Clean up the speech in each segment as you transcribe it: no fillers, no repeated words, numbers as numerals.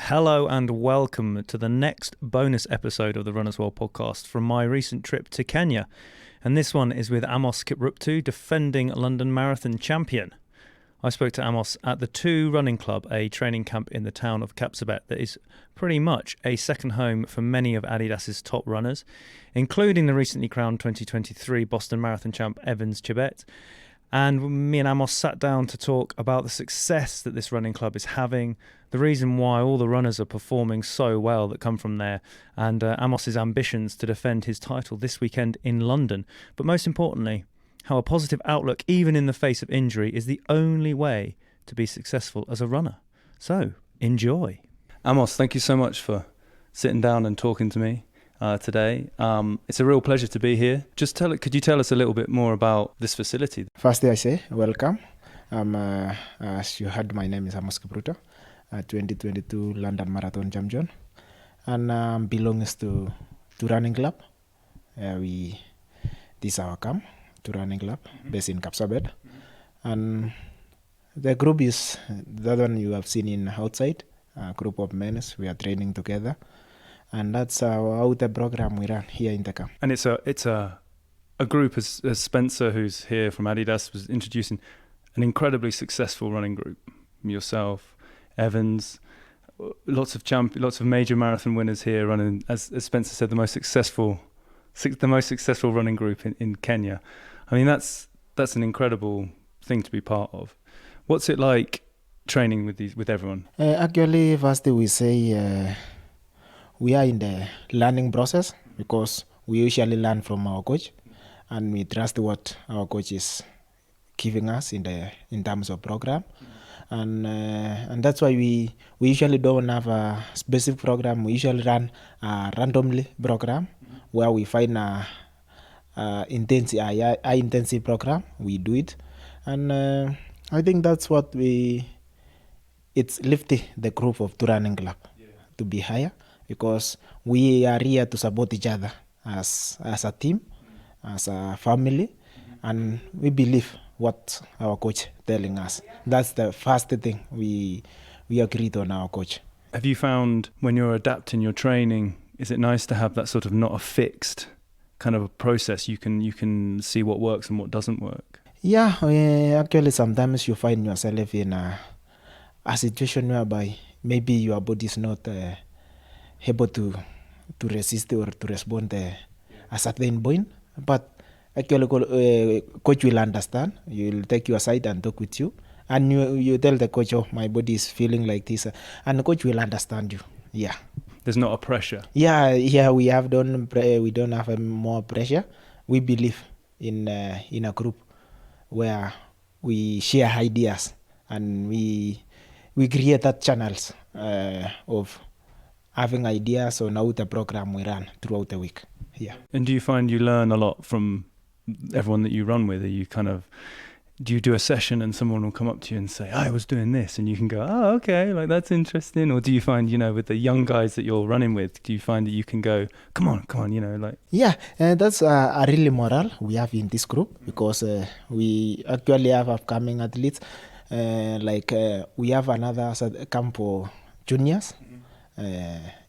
Hello and welcome to the next bonus episode of the Runners World podcast from my recent trip to Kenya. And this one is with Amos Kipruto, defending London Marathon champion. I spoke to Amos at the 2 Running Club, a training camp in the town of Kapsebet that is pretty much a second home for many of Adidas's top runners, including the recently crowned 2023 Boston Marathon champ Evans Chebet. And me and Amos sat down to talk about the success that this running club is having, the reason why all the runners are performing so well that come from there, and Amos's ambitions to defend his title this weekend in London. But most importantly, how a positive outlook, even in the face of injury, is the only way to be successful as a runner. So, enjoy. Amos, thank you so much for sitting down and talking to me today. It's a real pleasure to be here. Could you tell us a little bit more about this facility? Firstly, I say welcome. As you heard, my name is Amos Kipruto, 2022 London Marathon champion, and belongs to Running Club. This is our camp, to Running Club, based in Kapsebet. And the group is the one you have seen in outside, a group of men. We are training together. And that's how the program we run here in the camp. And it's a group, as Spencer, who's here from Adidas, was introducing, an incredibly successful running group. Yourself, Evans, lots of major marathon winners here running, as Spencer said, the most successful running group in Kenya. I mean, that's an incredible thing to be part of. What's it like training with everyone? Actually, first we say we are in the learning process, because we usually learn from our coach, and we trust what our coach is giving us in terms of program. And that's why we usually don't have a specific program. We usually run a randomly program where we find a high intensity program. We do it, and I think that's what it's lifting the group of the Running Club to be higher, because we are here to support each other as a team, as a family, and we believe what our coach telling us. That's the first thing we agreed on our coach. Have you found when you're adapting your training, is it nice to have that sort of not a fixed kind of a process? You can see what works and what doesn't work. Yeah, actually sometimes you find yourself in a situation whereby maybe your body is not able to resist or to respond a certain point, but actually coach will understand. You'll take you aside and talk with you, and you tell the coach, oh, my body is feeling like this, and the coach will understand you. Yeah, there's not a pressure. Yeah, we don't have more pressure. We believe in a group where we share ideas, and we create that channels of having ideas on how the program we run throughout the week. Yeah. And do you find you learn a lot from everyone that you run with? Do you do a session and someone will come up to you and say, I was doing this, and you can go, oh, okay, like that's interesting? Or do you find, with the young guys that you're running with, do you find that you can go, come on, like? Yeah, that's a really moral we have in this group, because we actually have upcoming athletes. We have another camp for juniors,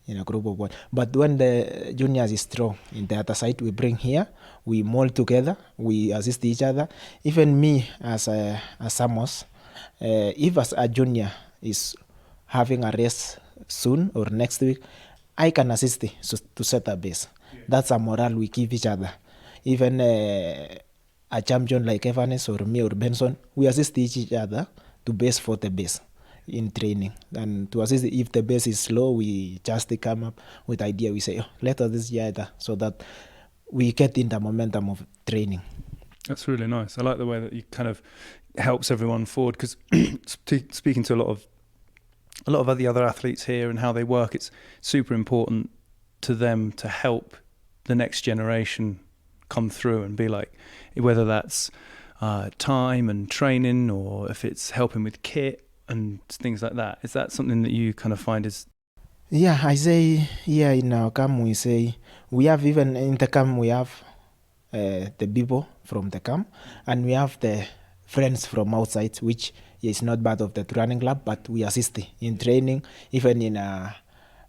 in a group of one. But when the juniors is strong in the other side, we bring here, we mold together, we assist each other. Even me as Amos, if as a junior is having a race soon or next week, I can assist to set a base. Yeah. That's a morale we give each other. Even a champion like Evans or me or Benson, we assist each other to base for the base in training, and to assist. If the base is slow, we just come up with idea. We say, oh, let us this year, so that we get in the momentum of training. That's really nice. I like the way that you kind of helps everyone forward, because speaking to a lot of the other athletes here and how they work, it's super important to them to help the next generation come through and be like, whether that's time and training, or if it's helping with kit and things like that. Is that something that you kind of find is? Yeah, I say here in our camp, we say we have, even in the camp, we have the people from the camp, and we have the friends from outside, which He's not part of the running club, but we assist in training, even in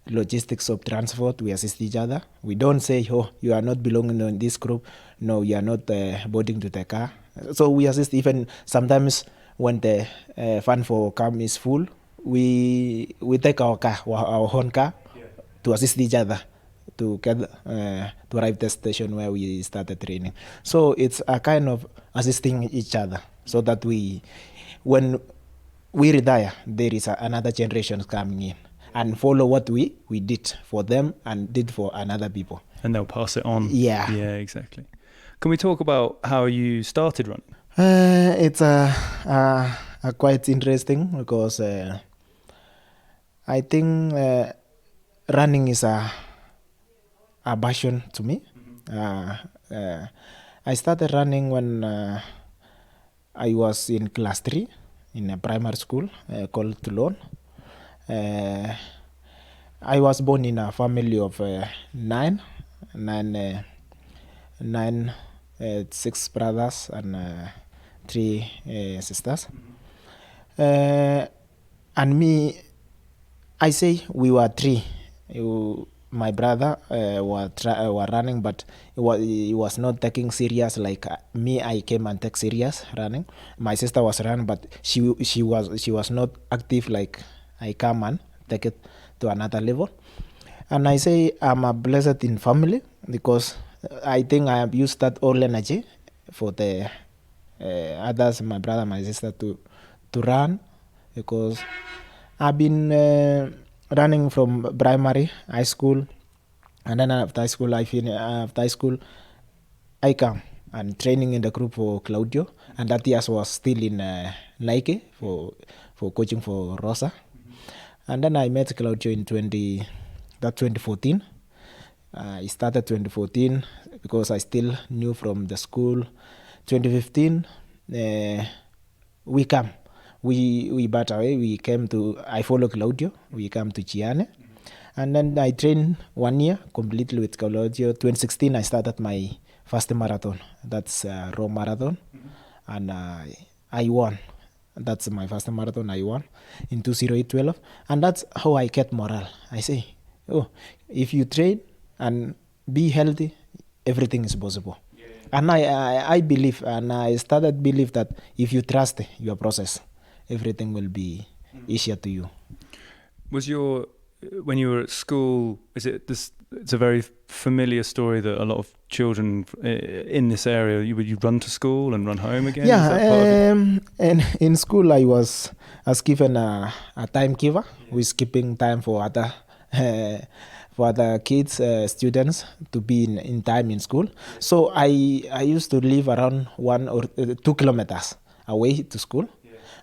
logistics of transport. We assist each other. We don't say, oh, you are not belonging in this group. No, you are not boarding to the car. So we assist. Even sometimes when the fund for camp is full, we take our car, our own car, to assist each other to get to arrive the station where we started training. So it's a kind of assisting each other, so that when we retire, there is another generation coming in and follow what we did for them and did for another people. And they'll pass it on. Yeah. Yeah, exactly. Can we talk about how you started running? It's quite interesting because I think running is a passion to me. I started running when I was in class 3 in a primary school called Toulon. I was born in a family of nine, 6 brothers and 3 sisters. And me, I say we were 3. My brother were running, but he was not taking serious like me. I came and take serious running. My sister was running, but she was not active like I come and take it to another level. And I say I'm a blessed in family because I think I have used that all energy for the others, my brother, my sister, to run, because I've been running from primary, high school, and then after high school, I come and training in the group for Claudio, and that year was still in Nike for coaching for Rosa. And then I met Claudio in 2014. I started 2014 because I still knew from the school. 2015, we come. We bat away. We came to, I follow Claudio. We come to Chiane. And then I trained 1 year completely with Claudio. 2016, I started my first marathon. That's Rome Marathon. And I won. That's my first marathon I won in 2012. And that's how I get morale. I say, oh, if you train and be healthy, everything is possible. Yeah. And I believe, and I started believe that if you trust your process, everything will be easier to you. Was when you were at school, is it this? It's a very familiar story that a lot of children in this area, you run to school and run home again? Yeah, and in school I was given a timekeeper who is keeping time for other kids, students to be in time in school. So I used to live around 1 or 2 kilometers away to school.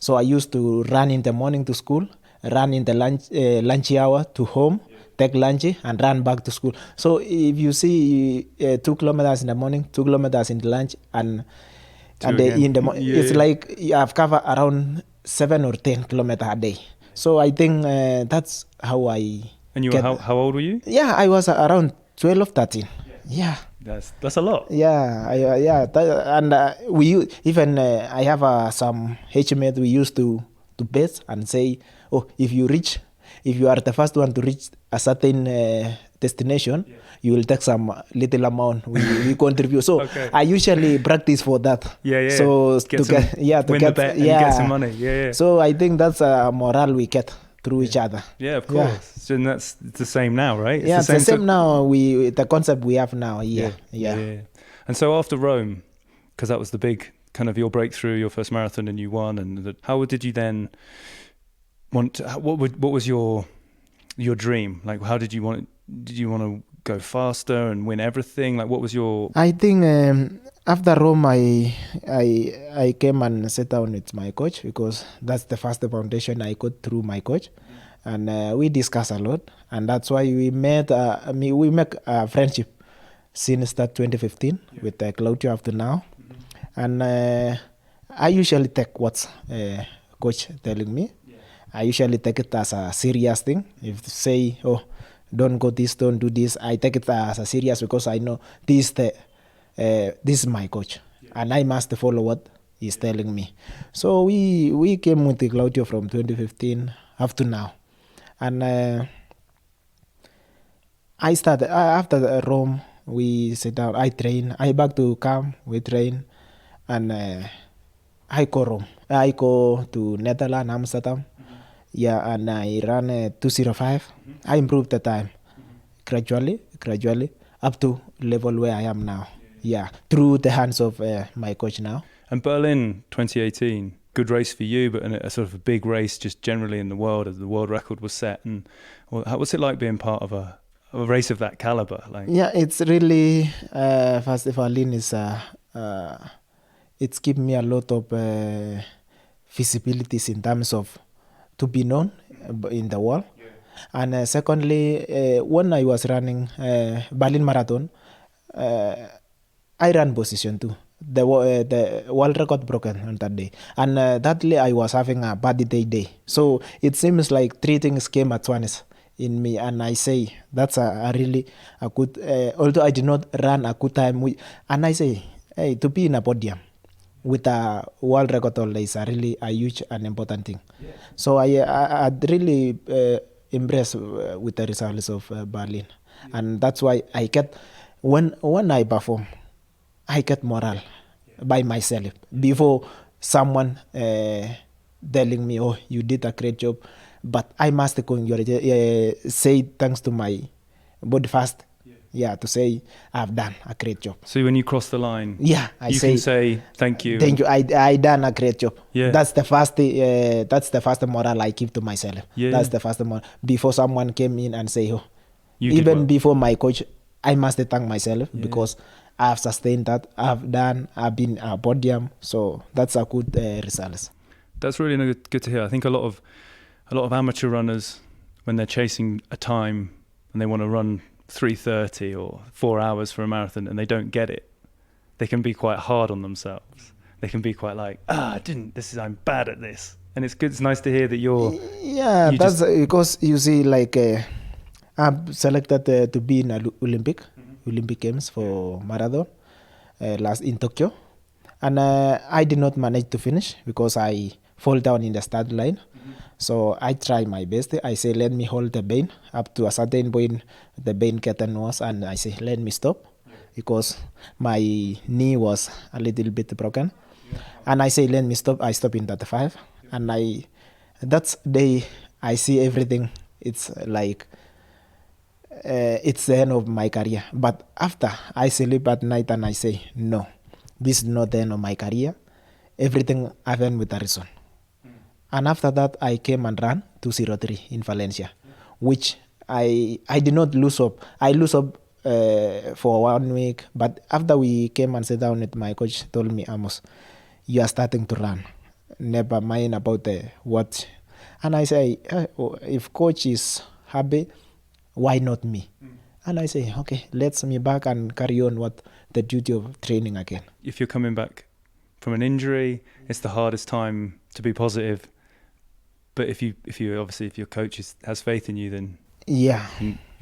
So I used to run in the morning to school, run in the lunch hour to home, take lunch and run back to school. So if you see 2 kilometers in the morning, 2 kilometers in the lunch, and in the morning, it's like you have covered around 7 or 10 kilometers a day. So I think that's how I. And you were how old were you? Yeah, I was around 12, 13. Yeah. That's a lot. Yeah, and we even I have some H-mate we used to bet and say, oh, if you are the first one to reach a certain destination, you will take some little amount. We contribute. So okay. I usually practice for that. Yeah. So win the bet and get some money. Yeah. So I think that's a morale we get through each other. Yeah, of course. So it's the same now, right? It's the same now. The concept we have now. Yeah. And so after Rome, because that was the big kind of your breakthrough, your first marathon, and you won. And how did you then want? What was your dream? Like, how did you want? Did you want to go faster and win everything? Like, what was your? I think after Rome, I came and sat down with my coach, because that's the first foundation I got through my coach, and we discussed a lot, and that's why we met. We make a friendship since that 2015 with Claudio up to now, and I usually take what's coach telling me. I usually take it as a serious thing. If say, oh, don't go this, don't do this, I take it as a serious, because I know this is my coach, and I must follow what he's telling me. So we came with the Claudio from 2015 up to now. And I started, after Rome, we sit down, I train, I back to camp, we train, and I go Rome. I go to Netherlands, Amsterdam. Yeah, and I ran 205. I improved the time gradually, up to level where I am now. Yeah, through the hands of my coach now. And Berlin 2018, good race for you, but a sort of a big race just generally in the world as the world record was set. And what's it like being part of a race of that caliber? Like, yeah, it's really first Berlin is it's given me a lot of visibilities in terms of to be known in the world. And secondly, when I was running Berlin Marathon, I ran position 2. The world record broken on that day. And that day I was having a bad day. So it seems like 3 things came at once in me. And I say, that's a really a good, although I did not run a good time. And I say, hey, to be in a podium with a world record holder is a really a huge and important thing. Yeah. So I really impressed with the results of Berlin. Yeah. And that's why I get, when I perform, I get morale by myself before someone telling me, oh, you did a great job. But I must say thanks to my body first. Yeah, to say I've done a great job. So when you cross the line, yeah, you can say thank you. Thank you. I done a great job. Yeah. That's the first moral I give to myself. Yeah. That's the first moral. Before someone came in and say, oh, even before my coach, I must thank myself because I've sustained that. I've been a podium. So that's a good result. That's really good to hear. I think a lot of amateur runners, when they're chasing a time and they want to run 3:30 or 4 hours for a marathon and they don't get it, they can be quite hard on themselves. They can be quite like, I'm bad at this. And it's good. It's nice to hear that you're. Yeah, that's because you see, like, I'm selected to be in Olympic Games for marathon last in Tokyo, and I did not manage to finish because I fall down in the start line. So I try my best. I say, let me hold the vein up to a certain point. The vein getting worse, and I say, let me stop because my knee was a little bit broken. And I say, let me stop. I stop in 35, and that's day I see everything. It's like it's the end of my career. But after I sleep at night and I say, no, this is not the end of my career. Everything happened with a reason. And after that, I came and ran 203 in Valencia, which I did not lose up. I lose up for 1 week, but after we came and sat down with my coach, told me, Amos, you are starting to run. Never mind about what. And I say, if coach is happy, why not me? And I say, okay, let's me back and carry on what the duty of training again. If you're coming back from an injury, it's the hardest time to be positive. But if your coach has faith in you, then you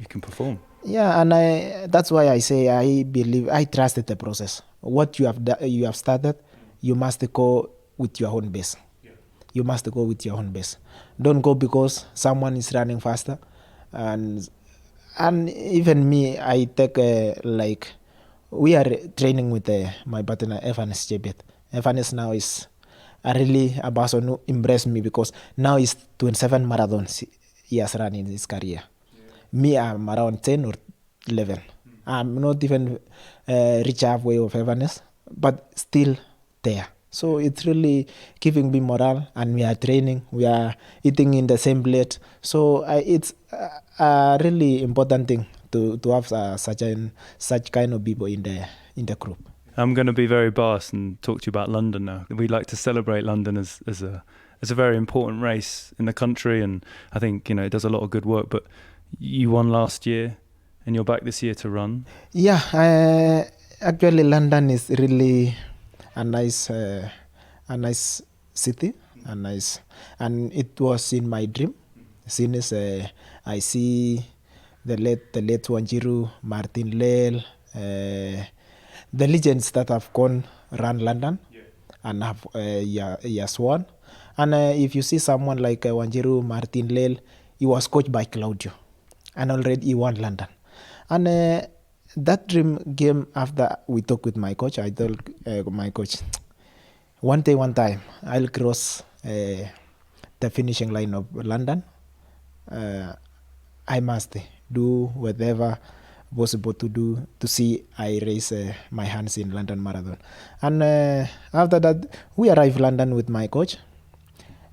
can perform. Yeah, and that's why I say I believe, I trusted the process. What you have started, you must go with your own pace. Yeah. You must go with your own pace. Don't go because someone is running faster, and even me, I take like we are training with my partner Evans Chebet. Evans now is really a person who impressed me because now he's 27 marathons he has run in his career. Yeah. Me, I'm around 10 or 11. I'm not even reach halfway of Evans, but still there. So it's really giving me morale, and we are training, we are eating in the same plate. So it's a really important thing to have such kind of people in the group. I'm going to be very biased and talk to you about London now. We like to celebrate London as a very important race in the country, and I think it does a lot of good work. But you won last year, and you're back this year to run. Yeah, actually, London is really a nice city, and it was in my dream. Since I see the late Wanjiru, Martin Lale, the legends that have run London. Yeah. and have he has won. And if you see someone like Wanjiru Martin Lale, he was coached by Claudio, and already he won London. And that dream game, after we talked with my coach, I told my coach, one time, I'll cross the finishing line of London. I must do whatever possible to do to see I raise my hands in London Marathon. And after that, we arrived London with my coach.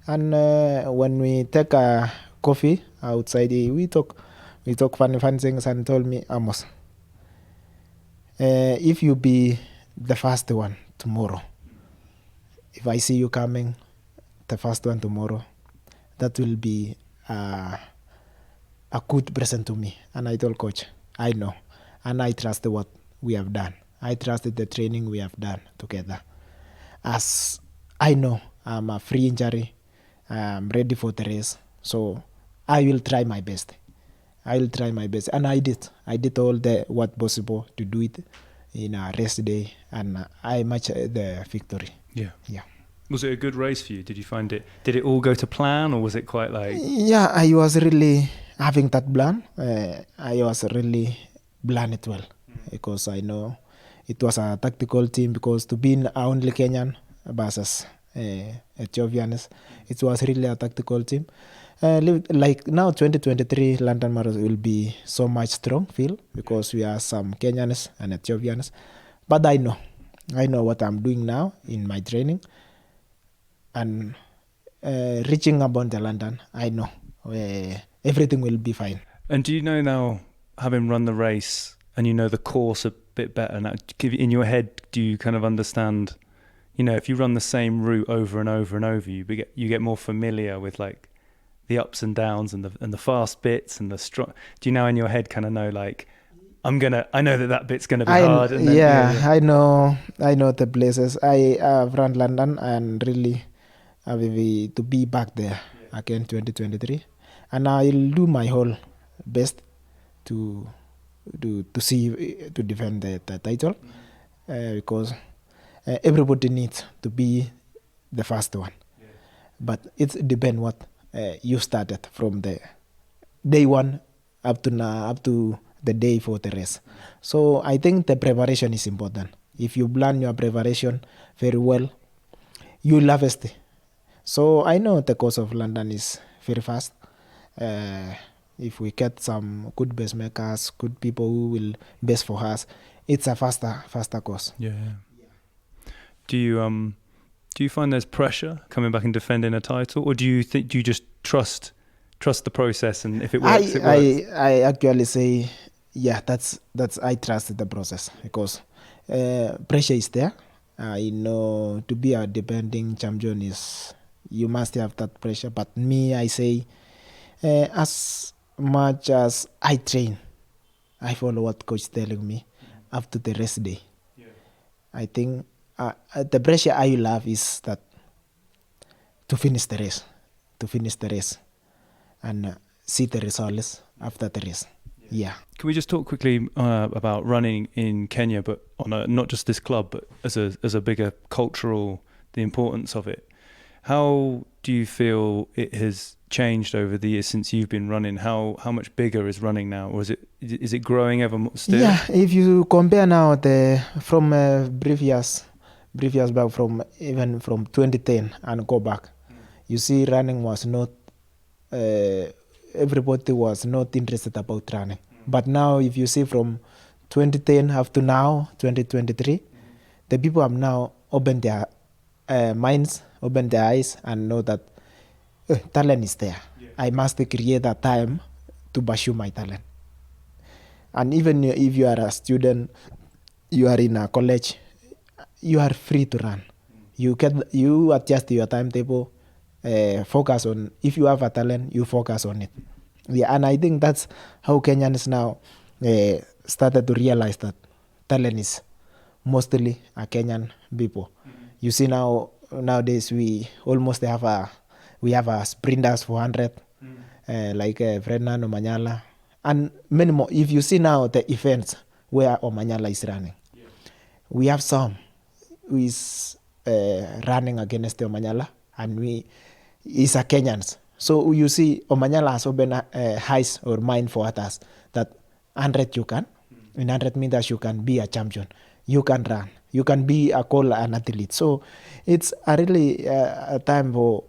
And when we take a coffee outside, we talk funny things, and told me, Amos, if you be the first one tomorrow, if I see you coming, the first one tomorrow, that will be a good present to me. And I told coach, I know, and I trust what we have done. I trusted the training we have done together. As I know I'm a free injury, I'm ready for the race, so I will try my best. And I did all the what possible to do it in a rest day, and I matched the victory. Yeah. Yeah. Was it a good race for you? Did it all go to plan, or was it quite like? Yeah, I was really having that plan. I was really planned it well, because I know it was a tactical team, because to be only Kenyan versus Ethiopians, it was really a tactical team. Like now 2023 London Marathon will be so much strong feel, because we are some Kenyans and Ethiopians. But I know what I'm doing now in my training, and reaching about the London, I know everything will be fine. And do you know now, having run the race, and you know the course a bit better now, in your head, do you kind of understand, if you run the same route over and over and over, you get more familiar with like the ups and downs and the fast bits and the strong. Do you now in your head kind of know, like, I know that bit's gonna be hard? And then, I know the places. I have run London, and really happy to be back there again 2023, and I'll do my whole best to defend the title, because everybody needs to be the first one. But it depends what you started from the day one up to the day for the race. So I think the preparation is important. If you plan your preparation very well, you will harvest it. So I know the course of London is very fast. If we get some good base makers, good people who will base for us, it's a faster course. Yeah. Do you find there's pressure coming back and defending a title, or do you just trust the process, and if it works, it works? I actually say, that's I trust the process, because pressure is there. I know to be a defending champion is, you must have that pressure. But me, I say, as much as I train, I follow what coach is telling me up to the rest day. I think the pressure I will have is that to finish the race and see the results after the race. Yeah. Can we just talk quickly about running in Kenya, but on not just this club, but as a bigger cultural, the importance of it? How do you feel it has changed over the years since you've been running? How much bigger is running now, or is it growing ever more still? Yeah, if you compare now from previous back, from 2010 and go back, you see running was not everybody was not interested about running. But now, if you see from 2010 up to now 2023, the people have now opened their minds, opened their eyes, and know that talent is there. I must create a time to pursue my talent. And even if you are a student, you are in a college, you are free to run. You adjust your timetable, focus on, if you have a talent, you focus on it. Yeah, and I think that's how Kenyans now started to realize that talent is mostly a Kenyan people. You see nowadays we almost have a sprinters 400, like Ferdinand Omanyala, and many more. If you see now the events where Omanyala is running, we have some who is running against Omanyala, and he's a Kenyans. So you see, Omanyala has opened eyes or mind for others that 100 you can, in 100 meters you can be a champion, you can run, you can be an athlete. So it's a really a time for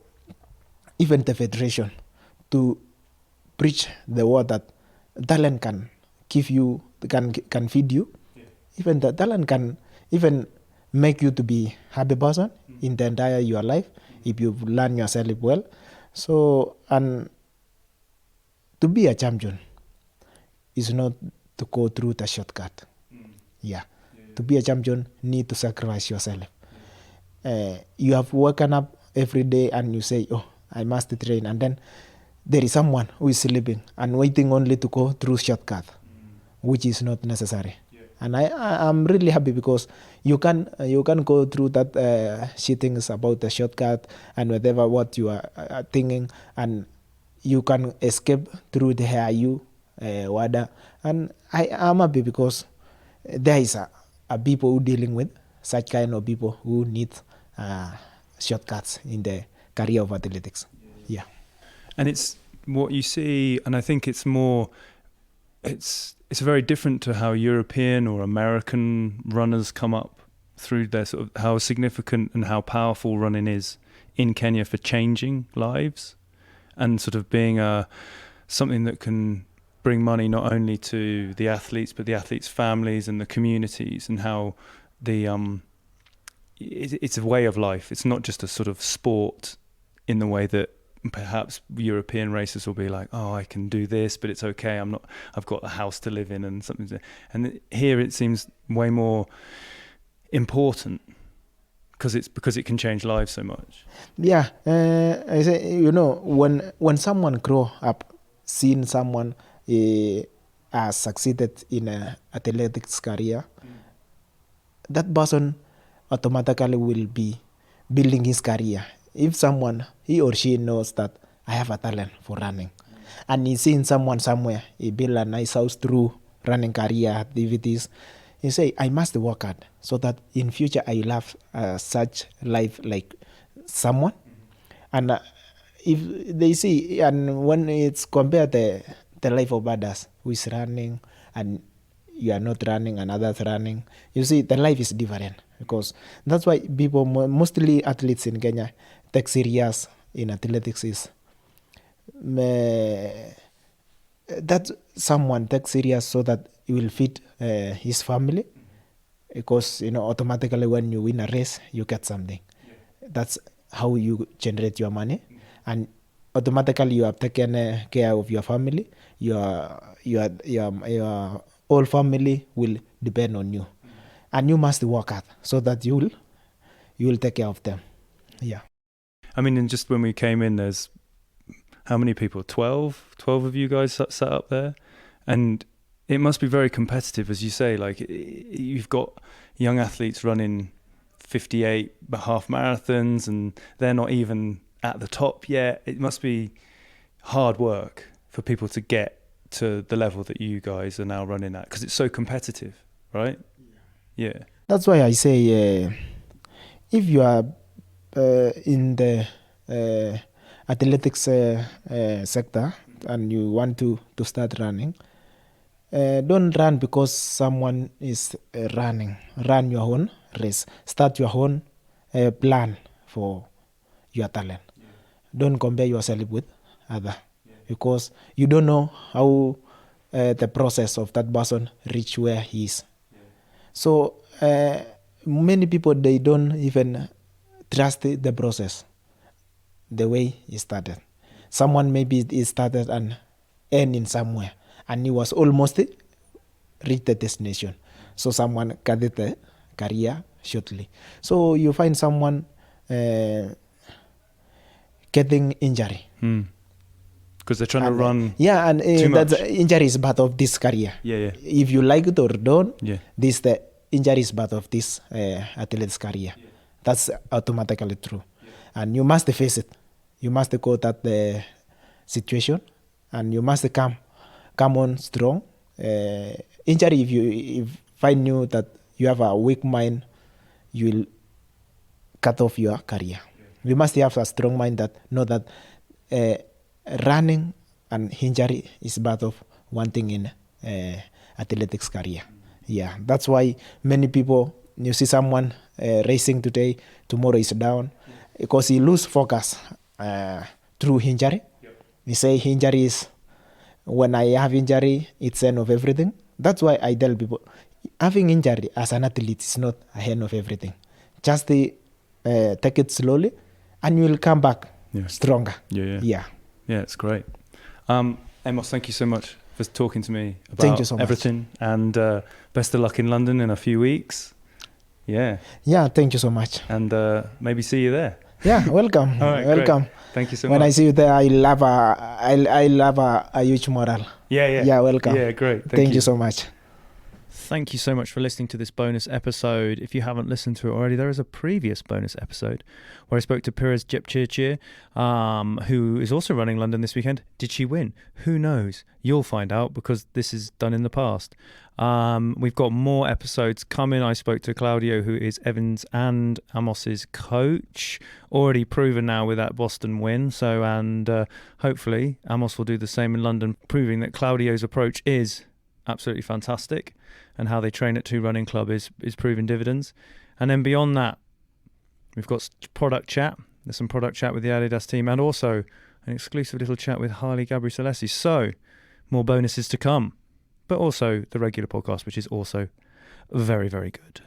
even the federation to preach the word that talent can give you, can feed you. Yeah. Even the talent can even make you to be happy person in the entire your life if you learn yourself well. So, and to be a champion is not to go through the shortcut. Yeah. To be a champion, need to sacrifice yourself. You have woken up every day and you say, oh, I must train. And then there is someone who is sleeping and waiting only to go through shortcut, which is not necessary. Yeah. And I'm really happy because you can go through that things about the shortcut and whatever what you are thinking, and you can escape through the HIU, WADA. And I am happy because there is a people who dealing with such kind of people who need shortcuts in the career of athletics. Yeah. And it's what you see, and I think it's more, it's very different to how European or American runners come up through their sort of how significant and how powerful running is in Kenya for changing lives and sort of being something that can bring money not only to the athletes but the athletes' families and the communities, and how it's a way of life. It's not just a sort of sport in the way that perhaps European racers will be like, oh, I can do this, but it's okay. I've got a house to live in and something. And here it seems way more important because it can change lives so much. Yeah, I say, when someone grow up seeing someone has succeeded in a athletics career, that person automatically will be building his career. If someone, he or she knows that I have a talent for running, and he's seen someone somewhere, he build a nice house through running career activities, he say, I must work hard so that in future I will have such life like someone. And if they see, and when it's compared the life of others who is running and you are not running and others running, you see the life is different, because that's why people, mostly athletes in Kenya, take serious in athletics is that someone takes serious so that he will feed his family, because automatically when you win a race you get something. That's how you generate your money, and automatically you have taken care of your family. Your whole family will depend on you, and you must work hard so that you will take care of them. Yeah. I mean, and just when we came in, there's how many people? 12 of you guys sat up there, and it must be very competitive, as you say. Like, you've got young athletes running 58 half marathons, and they're not even at the top yet. It must be hard work for people to get to the level that you guys are now running at, because it's so competitive, right? Yeah. That's why I say, if you are in the athletics sector and you want to start running, don't run because someone is running. Run your own race. Start your own plan for your talent. Yeah. Don't compare yourself with other, because you don't know how the process of that person reach where he is. Yeah. So many people, they don't even trust the process, the way he started. Someone maybe he started and end in somewhere, and he was almost reach the destination. So someone cut the career shortly. So you find someone getting injury. Because they're trying to run. Yeah, and that's injury is part of this career. Yeah. If you like it or don't, this the injury is part of this athlete's career. Yeah. That's automatically true. Yeah. And you must face it. You must go that the situation, and you must come on strong. Injury, if find you that you have a weak mind, you will cut off your career. We must have a strong mind that know that running and injury is part of one thing in athletics career. Yeah, that's why many people, you see someone racing today, tomorrow is down, because he lose focus through injury. We say injury is, when I have injury, it's end of everything. That's why I tell people, having injury as an athlete is not a end of everything. Just take it slowly, and you will come back stronger. Yeah, it's great. Amos, thank you so much for talking to me about everything, and best of luck in London in a few weeks. Yeah, thank you so much, and maybe see you there. Yeah, welcome. All right, welcome. Great. Thank you so much. When I see you there, I love a huge moral. Yeah, welcome. Yeah, great. Thank you so much. Thank you so much for listening to this bonus episode. If you haven't listened to it already, there is a previous bonus episode where I spoke to Evans Chebet, who is also running London this weekend. Did she win? Who knows? You'll find out, because this is done in the past. We've got more episodes coming. I spoke to Claudio, who is Evans and Amos's coach, already proven now with that Boston win. And hopefully Amos will do the same in London, proving that Claudio's approach is absolutely fantastic, and how they train at Two Running Club is proving dividends. And then beyond that, we've got product chat. There's some product chat with the Adidas team, and also an exclusive little chat with Harley Gabriel-Celesi. So more bonuses to come, but also the regular podcast, which is also very, very good.